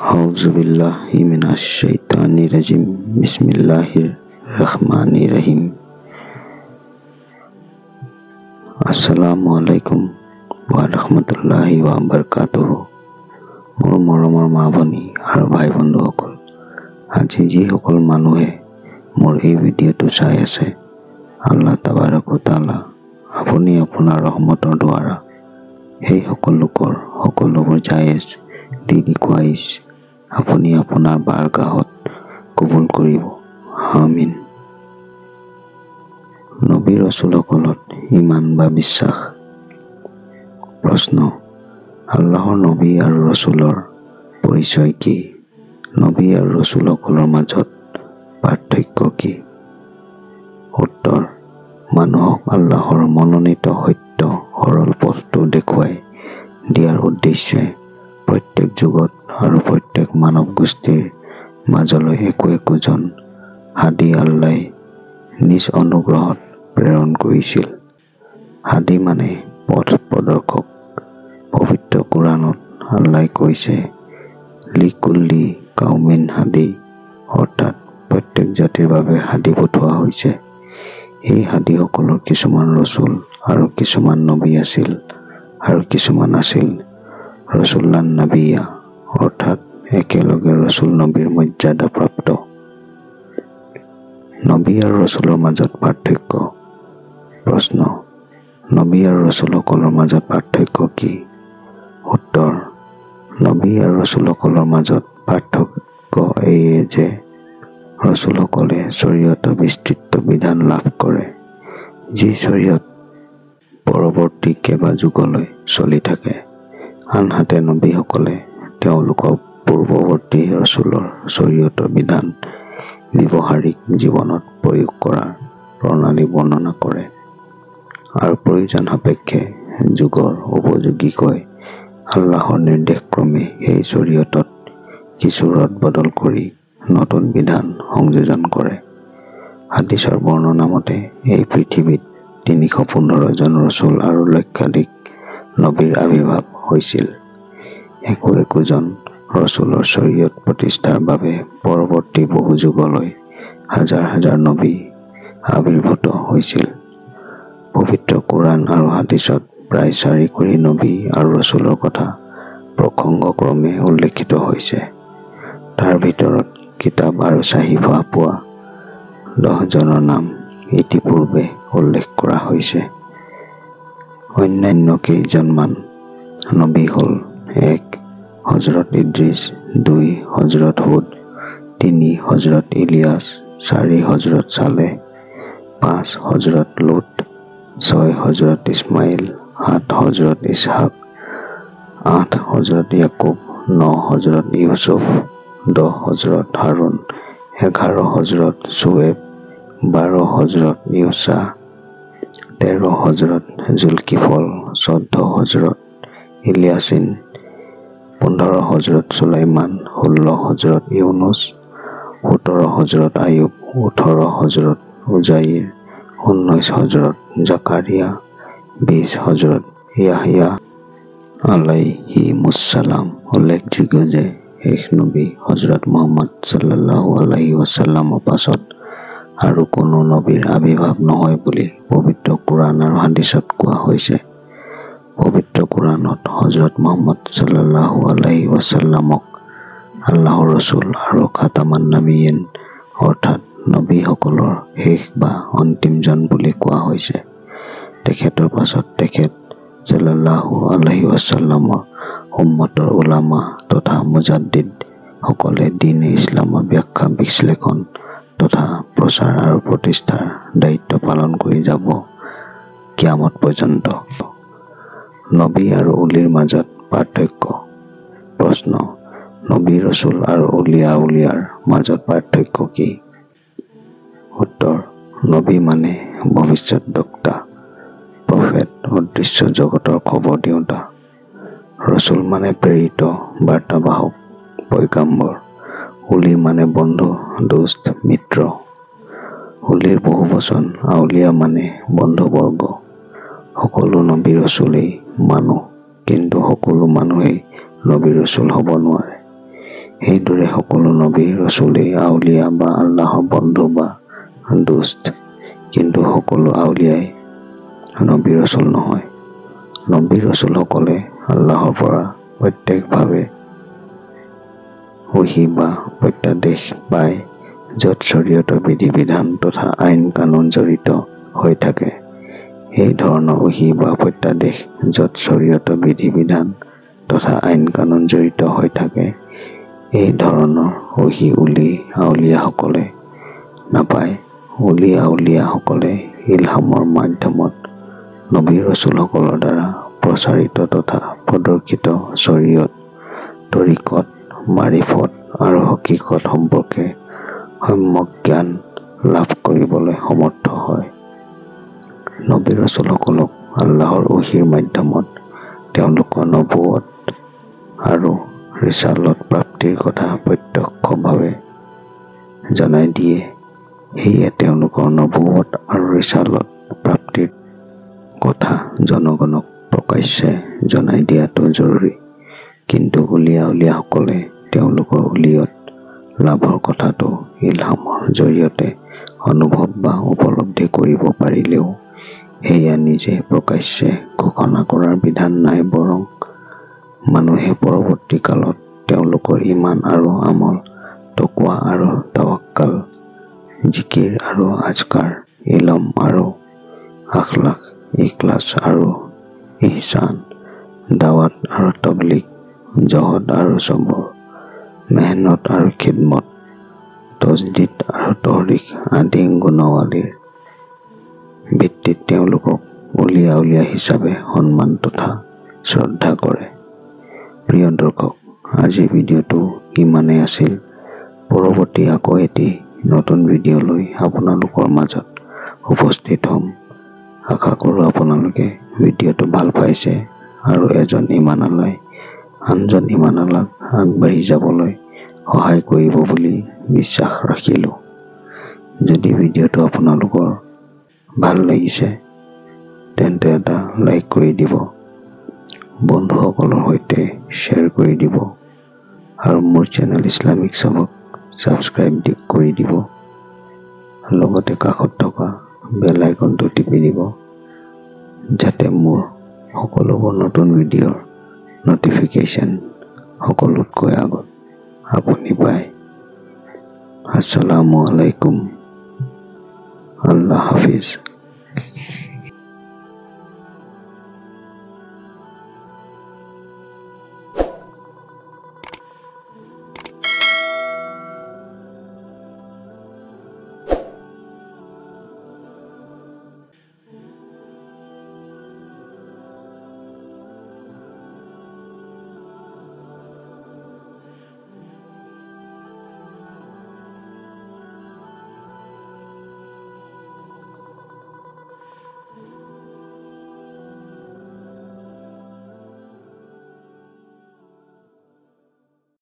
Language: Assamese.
Auzubillahi minasyaitonirrajim. Bismillahirrahmanirrahim. Assalamualaikum warahmatullahi wabarakatuh. মোৰ মৰমৰ মা ভনী আৰু ভাই বন্ধুসকল, আজি যিসকল মানুহে মোৰ এই ভিডিঅ'টো চাই আছে, আল্লাহ তাবাৰক ও তাআলা আপুনি আপোনাৰ ৰহমতৰ দ্বাৰা সেই সকল লোকৰ সকলোবোৰ জায়েজ দিনী খুৱাইছ আপুনি আপোনাৰ বাৰগাহত কবুল কৰিব, আমিন। নবী ৰাসূলসকলত ইমান বা বিশ্বাস। প্ৰশ্ন: আল্লাহৰ নবী আৰু ৰাসূলৰ পৰিচয় কি? নবী আৰু ৰাসূলসকলৰ মাজত পাৰ্থক্য কি? উত্তৰ: মানুহক আল্লাহৰ মনোনীত সত্য সৰল পথটো দেখুৱাই দিয়াৰ উদ্দেশ্যে প্ৰত্যেক যুগত আৰু প্ৰত্যেক মানৱ গোষ্ঠীৰ মাজলৈ একোজন হাদী আল্লাই নিজ অনুগ্ৰহত প্ৰেৰণ কৰিছিল। হাদী মানে পথ প্ৰদৰ্শক। পবিত্ৰ কোৰাণত আল্লাই কৈছে, লিকুল্লি কাউমিন হাদী, অৰ্থাৎ প্ৰত্যেক জাতিৰ বাবে হাদী পঠোৱা হৈছে। এই হাদীসকলৰ কিছুমান ৰচুল আৰু কিছুমান নবী আছিল, আৰু কিছুমান আছিল ৰচুলান নবিয়া, অৰ্থাৎ একেলগে ৰচুল নবীৰ মৰ্যাদা প্ৰাপ্ত। নবী আৰু ৰচুলৰ মাজত পাৰ্থক্য। প্ৰশ্ন: নবী আৰু ৰচুলসকলৰ মাজত পাৰ্থক্য কি? উত্তৰ: নবী আৰু ৰচুলসকলৰ মাজত পাৰ্থক্য এইয়ে যে ৰচুলসকলে শৰীয়তৰ বিস্তৃত বিধান লাভ কৰে, যি শৰীয়ত পৰৱৰ্তী কেইবা যুগলৈ চলি থাকে। আনহাতে নবীসকলে তেওঁলোকৰ পূৰ্বৱৰ্তী ৰচুলৰ শৰীয়তৰ বিধান ব্যৱহাৰিক জীৱনত প্ৰয়োগ কৰাৰ প্ৰণালী বৰ্ণনা কৰে আৰু প্ৰয়োজন সাপেক্ষে যুগৰ উপযোগীকৈ আল্লাহৰ নিৰ্দেশক্ৰমে সেই শৰীয়তত কিছু ৰদ-বদল কৰি নতুন বিধান সংযোজন কৰে। হাদিছৰ বৰ্ণনা মতে এই পৃথিৱীত ৩১৫ জন ৰচুল আৰু লক্ষাধিক নবীৰ আবিৰ্ভাৱ হৈছিল। একোজন ৰচুলৰ শৰীয়ত প্ৰতিষ্ঠাৰ বাবে পৰৱৰ্তী বহু যুগলৈ হাজাৰ হাজাৰ নবী আবিৰ্ভূত হৈছিল। পবিত্ৰ কোৰাণ আৰু হাদিছত প্ৰায় ৪ কোটি নবী আৰু ৰচুলৰ কথা প্ৰসংগক্ৰমে উল্লেখিত হৈছে। তাৰ ভিতৰত কিতাপ আৰু ছাহিফা পোৱা ১০ জনৰ নাম ইতিপূৰ্বে উল্লেখ কৰা হৈছে। অন্যান্য কেইজনমান নবী হ'ল: ১. হযৰত ইদ্ৰিছ, ২. হযৰত হুদ, ৩. হযৰত ইলিয়াছ, ৪. হযৰত ছালেহ, ৫. হযৰত লুত, ৬. হযৰত ইছমাইল, ৭. হযৰত ইছহাক, ৮. হযৰত ইয়াকুব, ৯. হযৰত ইউসুফ, ১০. হযৰত হাৰুন, ১১. হযৰত শুএব, ১২. হযৰত ইউসা, ১৩. হযৰত জুলকিফল, ১৪. হযৰত ইলিয়াছিন, ১৫. হযৰত সুলাইমান, ১৬. হযৰত ইউনুছ, ১৭. হযৰত আয়ুব, ১৮. হযৰত উজাইৰ, ১৯. হযৰত জাকাৰিয়া, ২০. হযৰত ইয়াহয়া আলাইহিমুছসালাম। উল্লেখযোগ্য যে শেষ নবী হযৰত মুহাম্মদ সাল্লাল্লাহু আলাইহি ওয়াসাল্লামৰ পাছত আৰু কোনো নবীৰ আবিৰ্ভাৱ নহয় বুলি পবিত্ৰ কোৰাণ আৰু হাদিছত কোৱা হৈছে। পবিত্ৰ কোৰাণত হযৰত মুহাম্মদ সাল্লাল্লাহু আলাইহি ওয়াসাল্লামক আল্লাহৰ ৰচুল আৰু খাতামান নবিয়্যিন, অৰ্থাৎ নবীসকলৰ শেষ বা অন্তিমজন বুলি কোৱা হৈছে। তেখেতৰ পাছত তেখেত সাল্লাল্লাহু আলাইহি ওয়াসাল্লামৰ উম্মতৰ উলামা তথা মুজাদ্দিদ সকলে দ্বীন ইছলামৰ ব্যাখ্যা বিশ্লেষণ তথা প্ৰচাৰ আৰু প্ৰতিষ্ঠাৰ দায়িত্ব পালন কৰি যাব কিয়ামত পৰ্যন্ত। নবী আৰু উলিৰ মাজত পাৰ্থক্য। প্ৰশ্ন: নবী, ৰচুল আৰু উলিয়াৰ মাজত পাৰ্থক্য কি? উত্তৰ: নবী মানে ভৱিষ্যত বক্তা, প্ৰফেট, অদৃশ্য জগতৰ খবৰ দিওঁতা। ৰচুল মানে প্ৰেৰিত বাৰ্তাবাহক, পয়গাম্বৰ। উলি মানে বন্ধু, দোস্ত, মিত্ৰ। উলিৰ বহু বচন আউলিয়া মানে বন্ধুবৰ্গ। সকলো নবী ৰচুলেই মানুহ, কিন্তু সকলো মানুহেই নবী ৰচুল হ'ব নোৱাৰে। সকলো নবী ৰসুলেই আউলিয়া বা আল্লাহৰ বন্ধু বা দোস্ত, কিন্তু সকলো আউলিয়াই নবী ৰসুল নহয়। নবী ৰসুলসকলে আল্লাহৰ পৰা প্ৰত্যক্ষভাৱে ওহী বা প্ৰত্যাদেশ পায়, য'ত শৰীয়তৰ বিধি বিধান তথা আইন কানুন জড়িত হৈ থাকে। এই ধৰণৰ ওহী বা প্ৰত্যাদেশ য'ত শৰীয়তৰ বিধি বিধান তথা আইন কানুন জড়িত হৈ থাকে, এই ধৰণৰ ওহী উলি আউলিয়াসকলে নাপায়। উলি আউলিয়াসকলে ইলহামৰ মাধ্যমত নবী ৰসুলসকলৰ দ্বাৰা প্ৰচাৰিত তথা প্ৰদৰ্শিত শৰীয়ত, তৰিকত, মাৰিফত আৰু হকীকত সম্পৰ্কে সম্যক জ্ঞান লাভ কৰিবলৈ সমৰ্থ হয়। নবী ৰসুলসকলক আল্লাহৰ ওহীৰ মাধ্যমত তেওঁলোকৰ নবুৱত আৰু ৰিছালত প্ৰাপ্তিৰ কথা প্ৰত্যক্ষভাৱে জনাই দিয়ে। সেয়ে তেওঁলোকৰ নবুৱত আৰু ৰিছালত প্ৰাপ্তিৰ কথা জনগণক প্ৰকাশ্যে জনাই দিয়াটো জৰুৰী। কিন্তু উলি আউলিয়াসকলে তেওঁলোকৰ উলিয়ত লাভৰ কথাটো ইলহামৰ জৰিয়তে অনুভৱ বা উপলব্ধি কৰিব পাৰিলেও সেয়া নিজে প্ৰকাশ্যে ঘোষণা কৰাৰ বিধান নাই, বৰং মানুহে পৰৱৰ্তী কালত তেওঁলোকৰ ঈমান আৰু আমল, তকৱা আৰু তাৱাক্কাল, জিকিৰ আৰু আজকাৰ, ইলম আৰু আখলাক, ইখলাছ আৰু ইহছান, দাৱাত আৰু তবলিগ, জহদ আৰু সবৰ, মেহনত আৰু খিদমত, তজদিদ আৰু তহৰিক আদি গুণাৱলীৰ ভিত্তিত তেওঁলোকক উলি আউলিয়া হিচাপে সন্মান তথা শ্ৰদ্ধা কৰে। প্ৰিয় দৰ্শক, আজিৰ ভিডিঅ'টো ইমানেই আছিল। পৰৱৰ্তী আকৌ এটি নতুন ভিডিঅ' লৈ আপোনালোকৰ মাজত উপস্থিত হ'ম। আশা কৰোঁ আপোনালোকে ভিডিঅ'টো ভাল পাইছে আৰু এজন ইমানলাই আনজন ইমানলাক আগবাঢ়ি যাবলৈ সহায় কৰিব বুলি বিশ্বাস ৰাখিলোঁ। যদি ভিডিঅ'টো আপোনালোকৰ ভাল লাগিছে তেন্তে এটা লাইক কৰি দিব, বন্ধুসকলৰ সৈতে শ্বেয়াৰ কৰি দিব আৰু মোৰ চেনেল ইছলামিক চাবক ছাবস্ক্ৰাইব কৰি দিব। লগতে কাষত থকা বেল আইকনটো টিপি দিব, যাতে মোৰ সকলোবোৰ নতুন ভিডিঅ'ৰ নটিফিকেশ্যন সকলোতকৈ আগত আপুনি পায়। আসসালামু আলাইকুম। আল্লাহ হাফিজ।